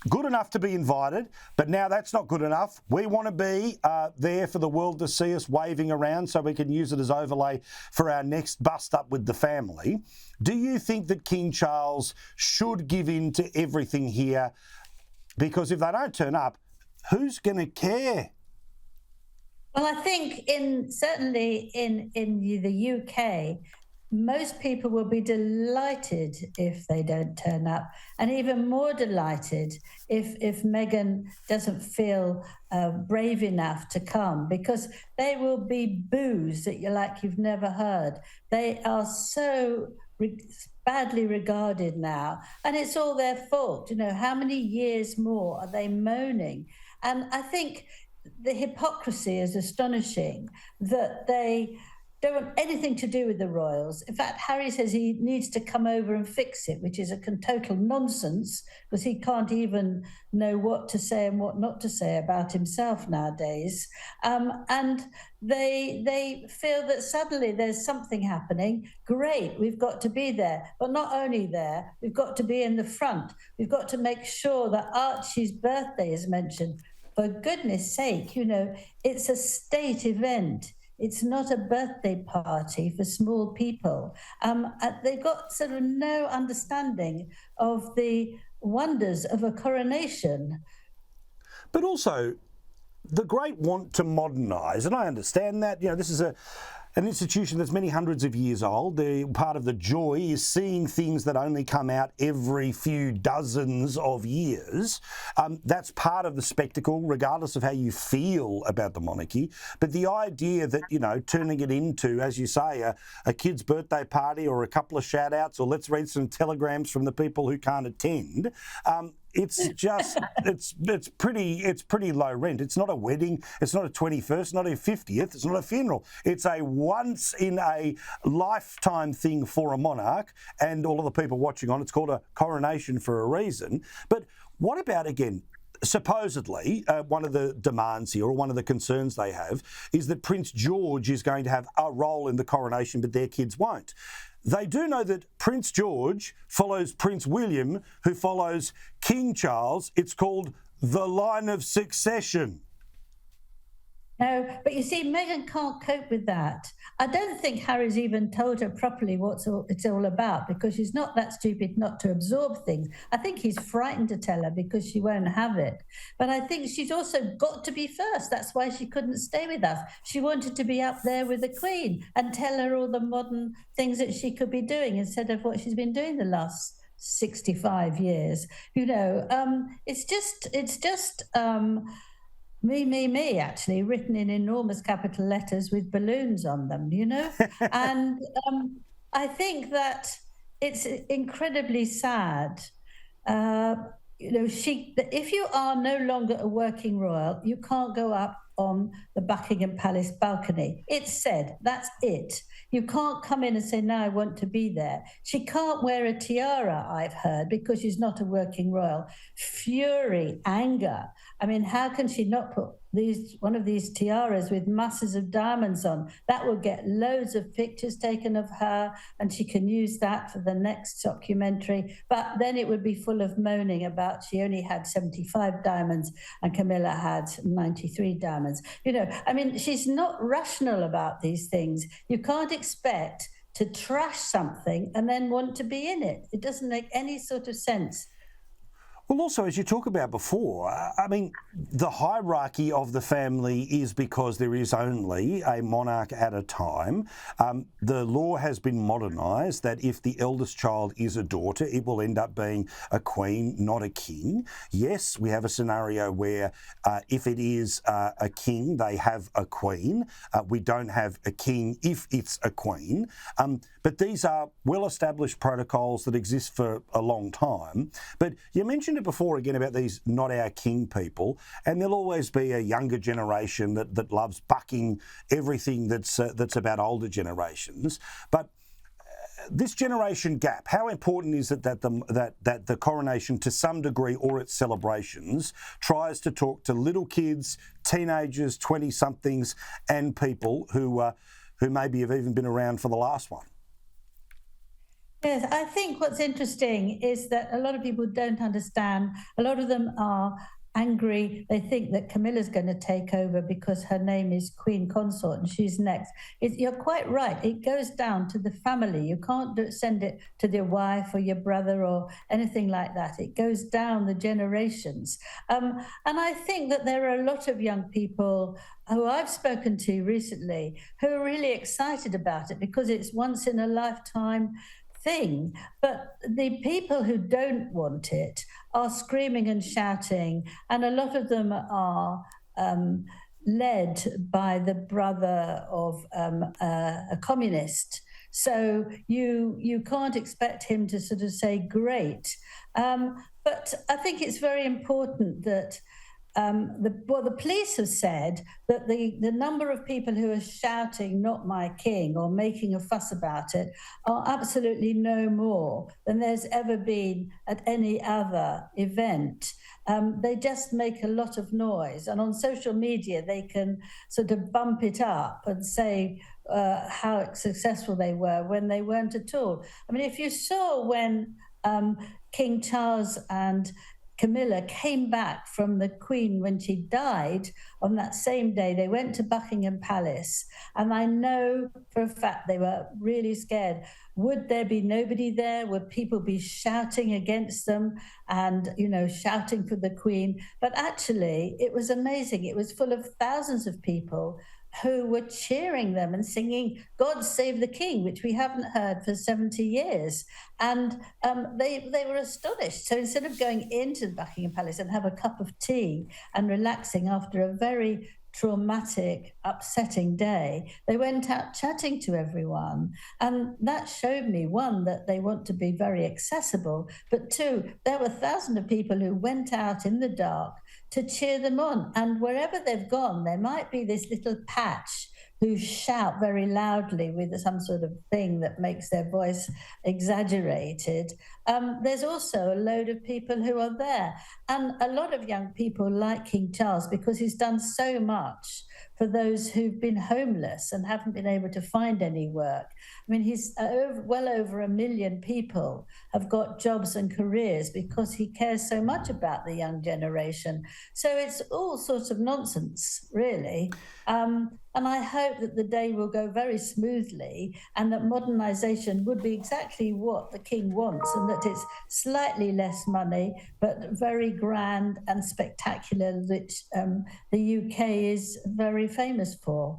good enough to be invited, but now that's not good enough. We want to be there for the world to see us waving around so we can use it as overlay for our next bust up with the family. Do you think that King Charles should give in to everything here? Because if they don't turn up, who's going to care? Well, I think certainly in the UK, most people will be delighted if they don't turn up, and even more delighted if Meghan doesn't feel brave enough to come, because they will be boos that you've never heard. They are so badly regarded now, and it's all their fault. How many years more are they moaning? And I think the hypocrisy is astonishing, that they don't want anything to do with the royals. In fact, Harry says he needs to come over and fix it, which is a total nonsense, because he can't even know what to say and what not to say about himself nowadays. And they feel that suddenly there's something happening. Great, we've got to be there. But not only there, we've got to be in the front. We've got to make sure that Archie's birthday is mentioned. For goodness sake, it's a state event. It's not a birthday party for small people. They've got sort of no understanding of the wonders of a coronation. But also, the great want to modernise, and I understand that. This is an institution that's many hundreds of years old. Part of the joy is seeing things that only come out every few dozens of years. That's part of the spectacle, regardless of how you feel about the monarchy. But the idea that, turning it into, as you say, a kid's birthday party or a couple of shout-outs, or let's read some telegrams from the people who can't attend, it's just it's pretty low rent. It's not a wedding. It's not a 21st, not a 50th. It's not a funeral. It's a once in a lifetime thing for a monarch and all of the people watching on. It's called a coronation for a reason. But what about, again, supposedly one of the demands here, or one of the concerns they have, is that Prince George is going to have a role in the coronation, but their kids won't. They do know that Prince George follows Prince William, who follows King Charles. It's called the line of succession. No, but you see, Meghan can't cope with that. I don't think Harry's even told her properly what it's all about, because she's not that stupid not to absorb things. I think he's frightened to tell her because she won't have it. But I think she's also got to be first. That's why she couldn't stay with us. She wanted to be up there with the Queen and tell her all the modern things that she could be doing instead of what she's been doing the last 65 years. It's just me, actually, written in enormous capital letters with balloons on them, And I think that it's incredibly sad. If you are no longer a working royal, you can't go up on the Buckingham Palace balcony. It's said, that's it. You can't come in and say, no, I want to be there. She can't wear a tiara, I've heard, because she's not a working royal. Fury, anger. I mean, how can she not put one of these tiaras with masses of diamonds on? That will get loads of pictures taken of her, and she can use that for the next documentary. But then it would be full of moaning about she only had 75 diamonds and Camilla had 93 diamonds. She's not rational about these things. You can't expect to trash something and then want to be in it. It doesn't make any sort of sense. Well, also, as you talked about before, the hierarchy of the family is because there is only a monarch at a time. The law has been modernised that if the eldest child is a daughter, it will end up being a queen, not a king. Yes, we have a scenario where if it is a king, they have a queen. We don't have a king if it's a queen. But these are well-established protocols that exist for a long time. But you mentioned it before again about these not our king people, and there'll always be a younger generation that loves bucking everything that's about older generations. But this generation gap, how important is it that the coronation, to some degree, or its celebrations, tries to talk to little kids, teenagers, 20-somethings, and people who maybe have even been around for the last one? Yes, I think what's interesting is that a lot of people don't understand. A lot of them are angry. They think that Camilla's going to take over because her name is Queen Consort and she's next. You're quite right. It goes down to the family. You can't send it to your wife or your brother or anything like that. It goes down the generations. And I think that there are a lot of young people who I've spoken to recently who are really excited about it because it's once in a lifetime thing. But the people who don't want it are screaming and shouting, and a lot of them are led by the brother of a communist. So you can't expect him to sort of say great. But I think it's very important that the police have said that the number of people who are shouting "Not my king" or making a fuss about it are absolutely no more than there's ever been at any other event. They just make a lot of noise, and on social media they can sort of bump it up and say how successful they were when they weren't at all. I mean, if you saw when King Charles and Camilla came back from the Queen when she died on that same day. They went to Buckingham Palace, and I know for a fact they were really scared. Would there be nobody there? Would people be shouting against them and, shouting for the Queen? But actually, it was amazing. It was full of thousands of people who were cheering them and singing "God Save the King," which we haven't heard for 70 years. And they were astonished. So instead of going into Buckingham Palace and have a cup of tea and relaxing after a very traumatic, upsetting day, they went out chatting to everyone. And that showed me, one, that they want to be very accessible, but two, there were thousands of people who went out in the dark to cheer them on. And wherever they've gone, there might be this little patch who shout very loudly with some sort of thing that makes their voice exaggerated. There's also a load of people who are there. And a lot of young people like King Charles because he's done so much for those who've been homeless and haven't been able to find any work. I mean, he's well over 1 million people have got jobs and careers because he cares so much about the young generation. So it's all sorts of nonsense, really. And I hope that the day will go very smoothly and that modernisation would be exactly what the King wants, and that it's slightly less money, but very grand and spectacular, which the UK is very famous for.